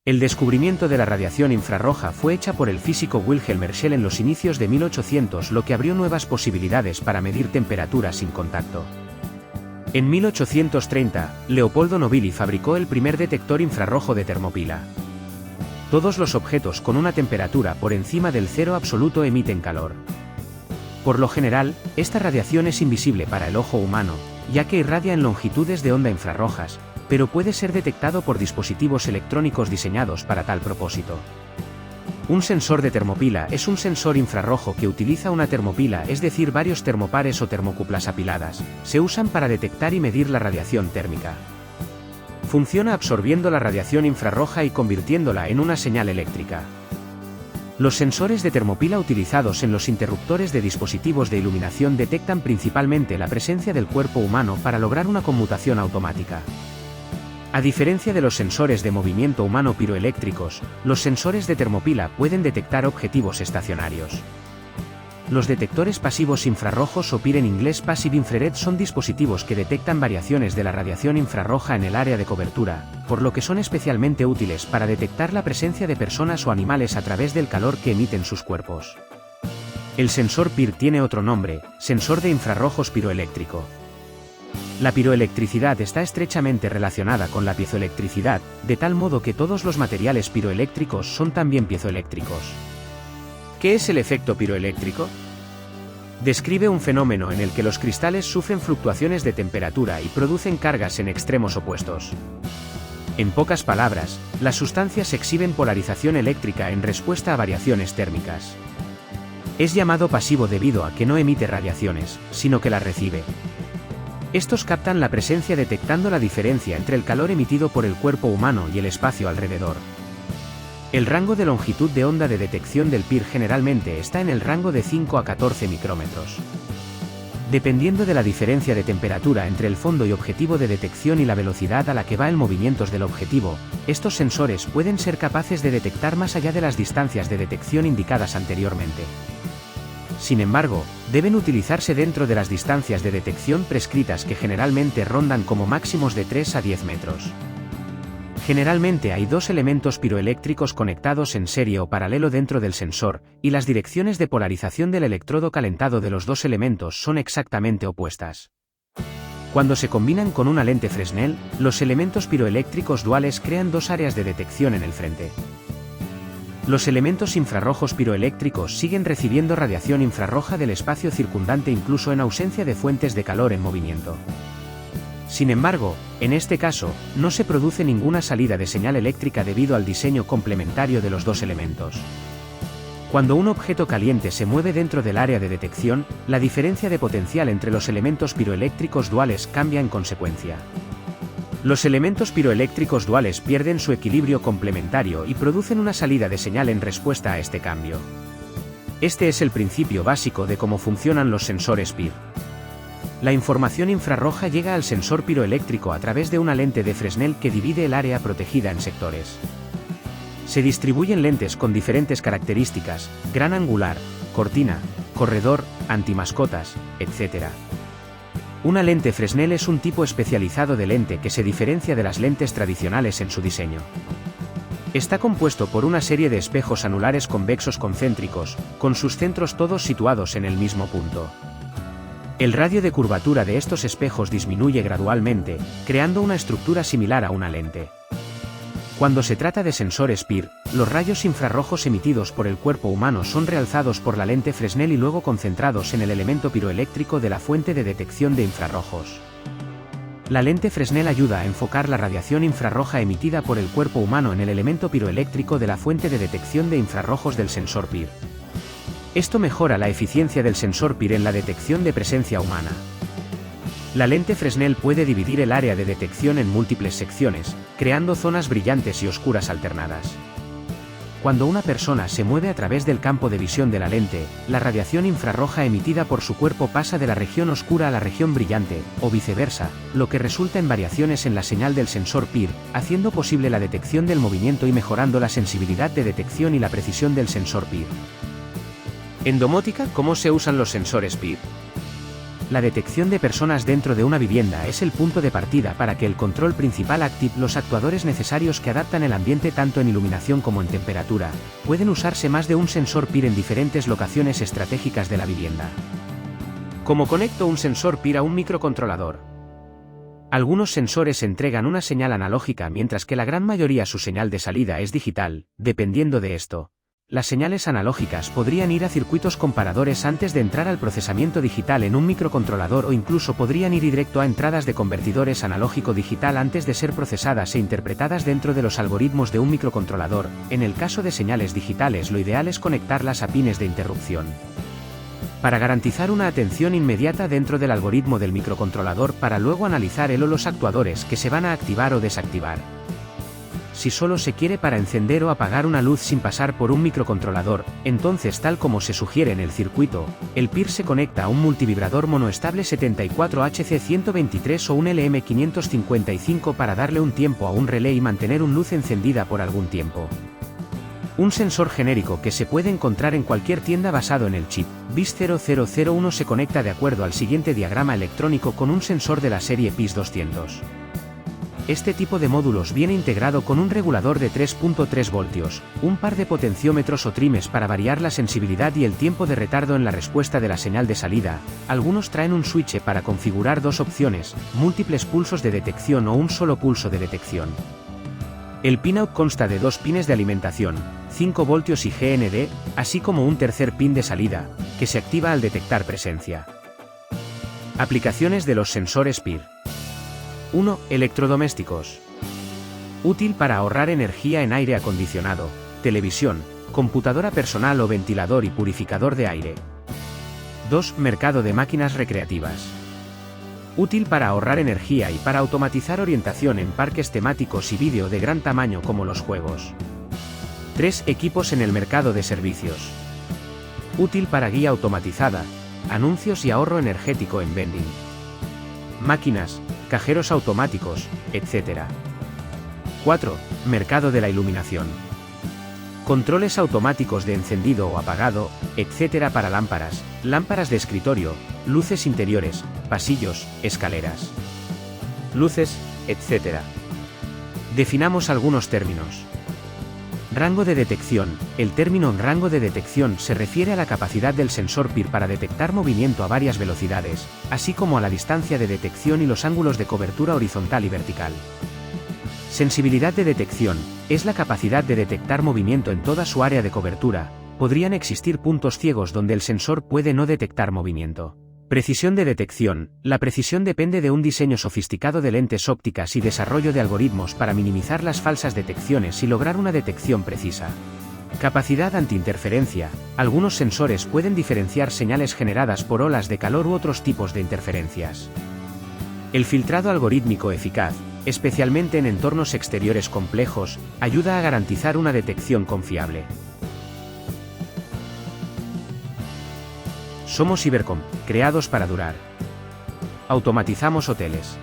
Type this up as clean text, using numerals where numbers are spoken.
El descubrimiento de la radiación infrarroja fue hecha por el físico Wilhelm Herschel en los inicios de 1800, lo que abrió nuevas posibilidades para medir temperatura sin contacto. En 1830, Leopoldo Nobili fabricó el primer detector infrarrojo de termopila. Todos los objetos con una temperatura por encima del cero absoluto emiten calor. Por lo general, esta radiación es invisible para el ojo humano, ya que irradia en longitudes de onda infrarrojas, pero puede ser detectado por dispositivos electrónicos diseñados para tal propósito. Un sensor de termopila es un sensor infrarrojo que utiliza una termopila, es decir, varios termopares o termocuplas apiladas. Se usan para detectar y medir la radiación térmica. Funciona absorbiendo la radiación infrarroja y convirtiéndola en una señal eléctrica. Los sensores de termopila utilizados en los interruptores de dispositivos de iluminación detectan principalmente la presencia del cuerpo humano para lograr una conmutación automática. A diferencia de los sensores de movimiento humano piroeléctricos, los sensores de termopila pueden detectar objetivos estacionarios. Los detectores pasivos infrarrojos o PIR en inglés Passive Infrared son dispositivos que detectan variaciones de la radiación infrarroja en el área de cobertura, por lo que son especialmente útiles para detectar la presencia de personas o animales a través del calor que emiten sus cuerpos. El sensor PIR tiene otro nombre, sensor de infrarrojos piroeléctrico. La piroelectricidad está estrechamente relacionada con la piezoelectricidad, de tal modo que todos los materiales piroeléctricos son también piezoeléctricos. ¿Qué es el efecto piroeléctrico? Describe un fenómeno en el que los cristales sufren fluctuaciones de temperatura y producen cargas en extremos opuestos. En pocas palabras, las sustancias exhiben polarización eléctrica en respuesta a variaciones térmicas. Es llamado pasivo debido a que no emite radiaciones, sino que las recibe. Estos captan la presencia detectando la diferencia entre el calor emitido por el cuerpo humano y el espacio alrededor. El rango de longitud de onda de detección del PIR generalmente está en el rango de 5 a 14 micrómetros. Dependiendo de la diferencia de temperatura entre el fondo y objetivo de detección y la velocidad a la que va el movimiento del objetivo, estos sensores pueden ser capaces de detectar más allá de las distancias de detección indicadas anteriormente. Sin embargo, deben utilizarse dentro de las distancias de detección prescritas que generalmente rondan como máximos de 3 a 10 metros. Generalmente hay dos elementos piroeléctricos conectados en serie o paralelo dentro del sensor, y las direcciones de polarización del electrodo calentado de los dos elementos son exactamente opuestas. Cuando se combinan con una lente Fresnel, los elementos piroeléctricos duales crean dos áreas de detección en el frente. Los elementos infrarrojos piroeléctricos siguen recibiendo radiación infrarroja del espacio circundante incluso en ausencia de fuentes de calor en movimiento. Sin embargo, en este caso, no se produce ninguna salida de señal eléctrica debido al diseño complementario de los dos elementos. Cuando un objeto caliente se mueve dentro del área de detección, la diferencia de potencial entre los elementos piroeléctricos duales cambia en consecuencia. Los elementos piroeléctricos duales pierden su equilibrio complementario y producen una salida de señal en respuesta a este cambio. Este es el principio básico de cómo funcionan los sensores PIR. La información infrarroja llega al sensor piroeléctrico a través de una lente de Fresnel que divide el área protegida en sectores. Se distribuyen lentes con diferentes características: gran angular, cortina, corredor, antimascotas, etc. Una lente Fresnel es un tipo especializado de lente que se diferencia de las lentes tradicionales en su diseño. Está compuesto por una serie de espejos anulares convexos concéntricos, con sus centros todos situados en el mismo punto. El radio de curvatura de estos espejos disminuye gradualmente, creando una estructura similar a una lente. Cuando se trata de sensores PIR, los rayos infrarrojos emitidos por el cuerpo humano son realzados por la lente Fresnel y luego concentrados en el elemento piroeléctrico de la fuente de detección de infrarrojos. La lente Fresnel ayuda a enfocar la radiación infrarroja emitida por el cuerpo humano en el elemento piroeléctrico de la fuente de detección de infrarrojos del sensor PIR. Esto mejora la eficiencia del sensor PIR en la detección de presencia humana. La lente Fresnel puede dividir el área de detección en múltiples secciones, creando zonas brillantes y oscuras alternadas. Cuando una persona se mueve a través del campo de visión de la lente, la radiación infrarroja emitida por su cuerpo pasa de la región oscura a la región brillante, o viceversa, lo que resulta en variaciones en la señal del sensor PIR, haciendo posible la detección del movimiento y mejorando la sensibilidad de detección y la precisión del sensor PIR. En domótica, ¿cómo se usan los sensores PIR? La detección de personas dentro de una vivienda es el punto de partida para que el control principal active los actuadores necesarios que adaptan el ambiente tanto en iluminación como en temperatura. Pueden usarse más de un sensor PIR en diferentes locaciones estratégicas de la vivienda. ¿Cómo conecto un sensor PIR a un microcontrolador? Algunos sensores entregan una señal analógica mientras que la gran mayoría su señal de salida es digital. Dependiendo de esto, las señales analógicas podrían ir a circuitos comparadores antes de entrar al procesamiento digital en un microcontrolador o incluso podrían ir directo a entradas de convertidores analógico-digital antes de ser procesadas e interpretadas dentro de los algoritmos de un microcontrolador. En el caso de señales digitales, lo ideal es conectarlas a pines de interrupción para garantizar una atención inmediata dentro del algoritmo del microcontrolador para luego analizar él o los actuadores que se van a activar o desactivar. Si solo se quiere para encender o apagar una luz sin pasar por un microcontrolador, entonces tal como se sugiere en el circuito, el PIR se conecta a un multivibrador monoestable 74HC123 o un LM555 para darle un tiempo a un relé y mantener una luz encendida por algún tiempo. Un sensor genérico que se puede encontrar en cualquier tienda basado en el chip BIS0001 se conecta de acuerdo al siguiente diagrama electrónico con un sensor de la serie PIS200. Este tipo de módulos viene integrado con un regulador de 3.3 voltios, un par de potenciómetros o trimes para variar la sensibilidad y el tiempo de retardo en la respuesta de la señal de salida. Algunos traen un switch para configurar dos opciones, múltiples pulsos de detección o un solo pulso de detección. El pinout consta de dos pines de alimentación, 5 voltios y GND, así como un tercer pin de salida, que se activa al detectar presencia. Aplicaciones de los sensores PIR. 1. Electrodomésticos. Útil para ahorrar energía en aire acondicionado, televisión, computadora personal o ventilador y purificador de aire. 2. Mercado de máquinas recreativas. Útil para ahorrar energía y para automatizar orientación en parques temáticos y vídeo de gran tamaño como los juegos. 3. Equipos en el mercado de servicios. Útil para guía automatizada, anuncios y ahorro energético en vending. Máquinas, cajeros automáticos, etc. 4. Mercado de la iluminación. Controles automáticos de encendido o apagado, etc. para lámparas, lámparas de escritorio, luces interiores, pasillos, escaleras, luces, etc. Definamos algunos términos. Rango de detección. El término rango de detección se refiere a la capacidad del sensor PIR para detectar movimiento a varias velocidades, así como a la distancia de detección y los ángulos de cobertura horizontal y vertical. Sensibilidad de detección. Es la capacidad de detectar movimiento en toda su área de cobertura. Podrían existir puntos ciegos donde el sensor puede no detectar movimiento. Precisión de detección. La precisión depende de un diseño sofisticado de lentes ópticas y desarrollo de algoritmos para minimizar las falsas detecciones y lograr una detección precisa. Capacidad antiinterferencia. Algunos sensores pueden diferenciar señales generadas por olas de calor u otros tipos de interferencias. El filtrado algorítmico eficaz, especialmente en entornos exteriores complejos, ayuda a garantizar una detección confiable. Somos Ibercom, creados para durar. Automatizamos hoteles.